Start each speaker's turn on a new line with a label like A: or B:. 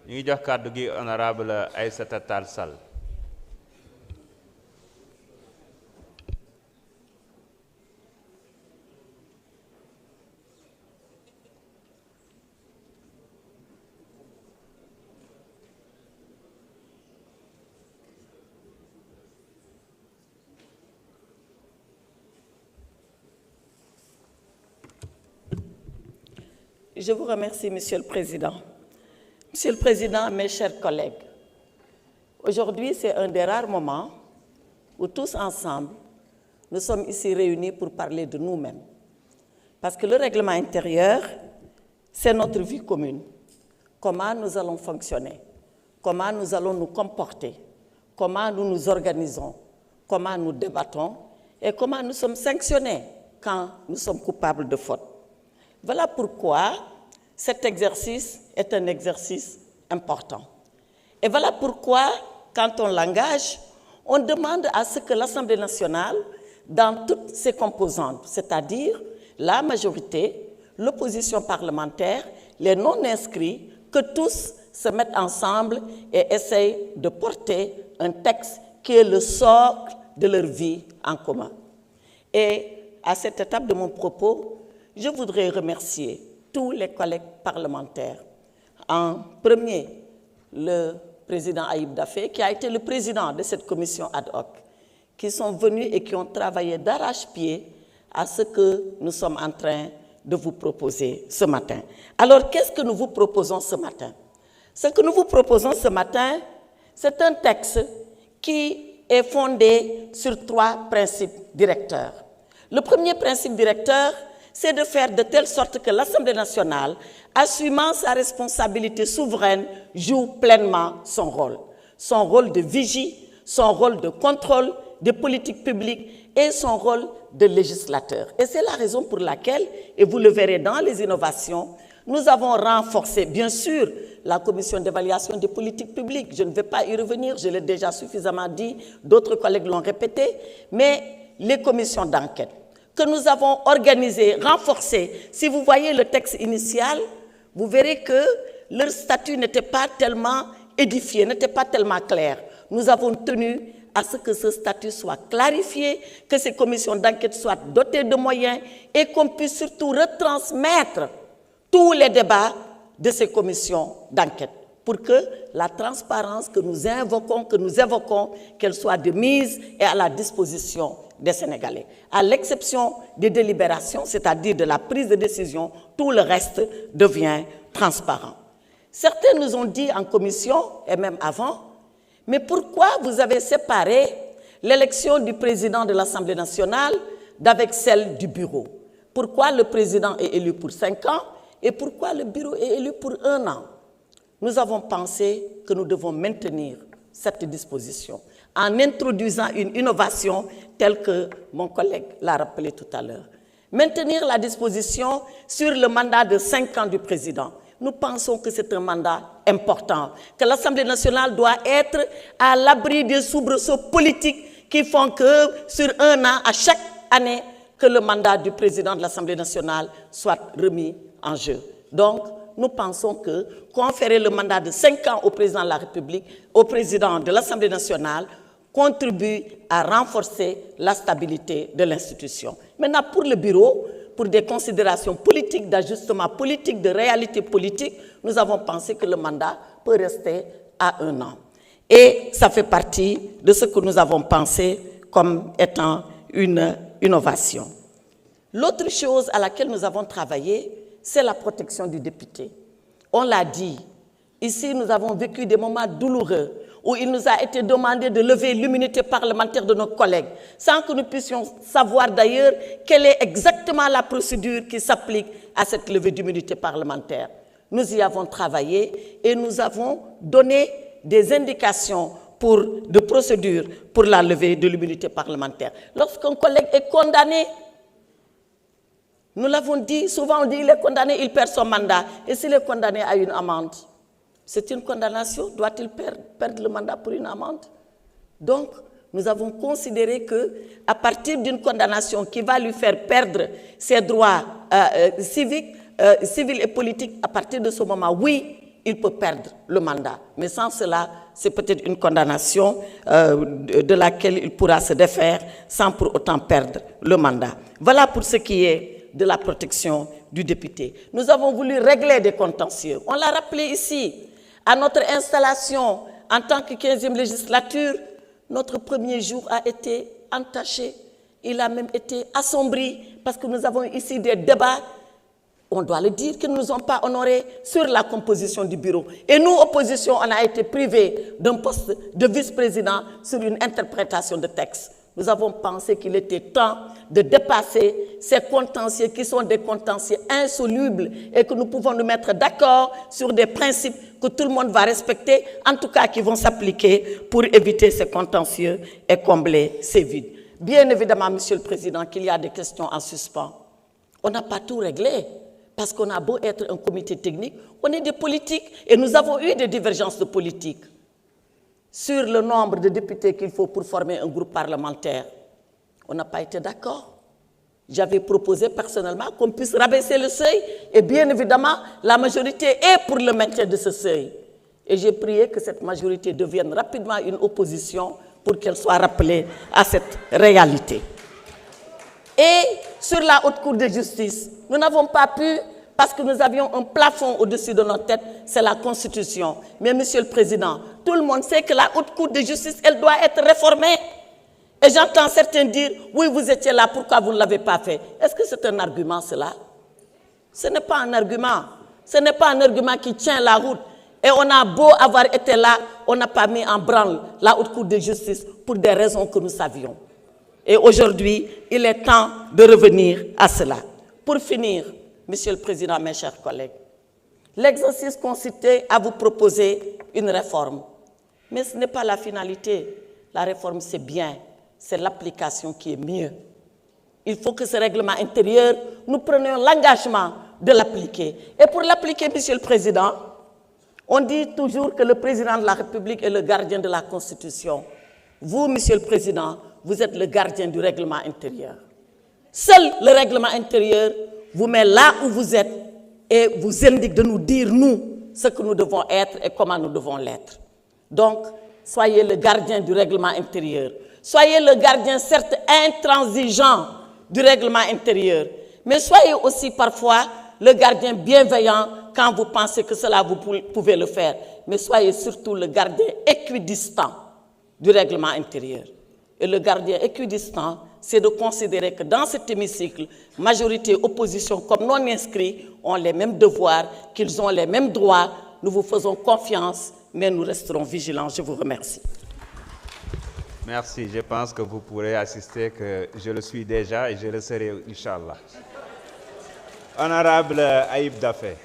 A: ñu ngi jox kàddu gi honorable Aïssata Tall Sall.
B: Je vous remercie, Monsieur le Président. Monsieur le Président, mes chers collègues, aujourd'hui, c'est un des rares moments où tous ensemble, nous sommes ici réunis pour parler de nous-mêmes. Parce que le règlement intérieur, c'est notre vie commune. Comment nous allons fonctionner, comment nous allons nous comporter, comment nous nous organisons, comment nous débattons et comment nous sommes sanctionnés quand nous sommes coupables de faute. Voilà pourquoi cet exercice est un exercice important. Et voilà pourquoi, quand on l'engage, on demande à ce que l'Assemblée nationale, dans toutes ses composantes, c'est-à-dire la majorité, l'opposition parlementaire, les non-inscrits, que tous se mettent ensemble et essayent de porter un texte qui est le socle de leur vie en commun. Et à cette étape de mon propos, je voudrais remercier tous les collègues parlementaires. En premier, le président Ayib Daffé, qui a été le président de cette commission ad hoc, qui sont venus et qui ont travaillé d'arrache-pied à ce que nous sommes en train de vous proposer ce matin. Alors, qu'est-ce que nous vous proposons ce matin? Ce que nous vous proposons ce matin, c'est un texte qui est fondé sur 3 principes directeurs. Le premier principe directeur, c'est de faire de telle sorte que l'Assemblée nationale, assumant sa responsabilité souveraine, joue pleinement son rôle de vigie, son rôle de contrôle des politiques publiques et son rôle de législateur. Et c'est la raison pour laquelle, et vous le verrez dans les innovations, nous avons renforcé, bien sûr, la commission d'évaluation des politiques publiques. Je ne vais pas y revenir, je l'ai déjà suffisamment dit, d'autres collègues l'ont répété, mais les commissions d'enquête que nous avons organisé, renforcé. Si vous voyez le texte initial, vous verrez que leur statut n'était pas tellement édifié, n'était pas tellement clair. Nous avons tenu à ce que ce statut soit clarifié, que ces commissions d'enquête soient dotées de moyens et qu'on puisse surtout retransmettre tous les débats de ces commissions d'enquête pour que la transparence que nous évoquons, qu'elle soit de mise et à la disposition des Sénégalais. À l'exception des délibérations, c'est-à-dire de la prise de décision, tout le reste devient transparent. Certains nous ont dit en commission, et même avant, mais pourquoi vous avez séparé l'élection du président de l'Assemblée nationale d'avec celle du bureau? Pourquoi le président est élu pour 5 ans et pourquoi le bureau est élu pour 1 an? Nous avons pensé que nous devons maintenir cette disposition en introduisant une innovation telle que mon collègue l'a rappelé tout à l'heure. Maintenir la disposition sur le mandat de 5 ans du président. Nous pensons que c'est un mandat important, que l'Assemblée nationale doit être à l'abri des soubresauts politiques qui font que sur 1 an, à chaque année, que le mandat du président de l'Assemblée nationale soit remis en jeu. Donc, nous pensons que conférer le mandat de 5 ans au président de la République, au président de l'Assemblée nationale, contribue à renforcer la stabilité de l'institution. Maintenant, pour le bureau, pour des considérations politiques, d'ajustement politique, de réalité politique, nous avons pensé que le mandat peut rester à 1 an. Et ça fait partie de ce que nous avons pensé comme étant une innovation. L'autre chose à laquelle nous avons travaillé, c'est la protection du député. On l'a dit, ici nous avons vécu des moments douloureux où il nous a été demandé de lever l'immunité parlementaire de nos collègues, sans que nous puissions savoir d'ailleurs quelle est exactement la procédure qui s'applique à cette levée d'immunité parlementaire. Nous y avons travaillé et nous avons donné des indications de procédure pour la levée de l'immunité parlementaire. Lorsqu'un collègue est condamné, nous l'avons dit, souvent on dit il est condamné, il perd son mandat. Et s'il est condamné à une amende, c'est une condamnation, doit-il perdre le mandat pour une amende? Donc, nous avons considéré qu'à partir d'une condamnation qui va lui faire perdre ses droits civils et politiques, à partir de ce moment, oui, il peut perdre le mandat. Mais sans cela, c'est peut-être une condamnation de laquelle il pourra se défaire sans pour autant perdre le mandat. Voilà pour ce qui est de la protection du député. Nous avons voulu régler des contentieux. On l'a rappelé ici, à notre installation en tant que 15e législature, notre premier jour a été entaché. Il a même été assombri parce que nous avons ici des débats, on doit le dire, qui ne nous ont pas honorés sur la composition du bureau. Et nous, opposition, on a été privés d'un poste de vice-président sur une interprétation de texte. Nous avons pensé qu'il était temps de dépasser ces contentieux qui sont des contentieux insolubles et que nous pouvons nous mettre d'accord sur des principes que tout le monde va respecter, en tout cas qui vont s'appliquer pour éviter ces contentieux et combler ces vides. Bien évidemment, Monsieur le Président, qu'il y a des questions en suspens. On n'a pas tout réglé, parce qu'on a beau être un comité technique, on est des politiques et nous avons eu des divergences de politique sur le nombre de députés qu'il faut pour former un groupe parlementaire. On n'a pas été d'accord. J'avais proposé personnellement qu'on puisse rabaisser le seuil et bien évidemment, la majorité est pour le maintien de ce seuil. Et j'ai prié que cette majorité devienne rapidement une opposition pour qu'elle soit rappelée à cette réalité. Et sur la Haute Cour de justice, nous n'avons pas pu, parce que nous avions un plafond au-dessus de notre tête, c'est la Constitution. Mais Monsieur le Président, tout le monde sait que la Haute Cour de justice, elle doit être réformée. Et j'entends certains dire, oui, vous étiez là, pourquoi vous ne l'avez pas fait? Est-ce que c'est un argument, cela? Ce n'est pas un argument. Ce n'est pas un argument qui tient la route. Et on a beau avoir été là, on n'a pas mis en branle la Haute Cour de justice pour des raisons que nous savions. Et aujourd'hui, il est temps de revenir à cela. Pour finir, Monsieur le Président, mes chers collègues, l'exercice consistait à vous proposer une réforme. Mais ce n'est pas la finalité. La réforme, c'est bien. C'est l'application qui est mieux. Il faut que ce règlement intérieur, nous prenions l'engagement de l'appliquer. Et pour l'appliquer, Monsieur le Président, on dit toujours que le Président de la République est le gardien de la Constitution. Vous, Monsieur le Président, vous êtes le gardien du règlement intérieur. Seul le règlement intérieur vous met là où vous êtes et vous indique de nous dire, nous, ce que nous devons être et comment nous devons l'être. Donc, soyez le gardien du règlement intérieur. Soyez le gardien, certes intransigeant, du règlement intérieur, mais soyez aussi parfois le gardien bienveillant quand vous pensez que cela vous pouvez le faire. Mais soyez surtout le gardien équidistant du règlement intérieur. Et le gardien équidistant, c'est de considérer que dans cet hémicycle, majorité, opposition comme non inscrits ont les mêmes devoirs, qu'ils ont les mêmes droits. Nous vous faisons confiance, mais nous resterons vigilants. Je vous remercie.
A: Merci. Je pense que vous pourrez assister que je le suis déjà et je le serai, Inch'Allah. Honorable Ayib Daffé.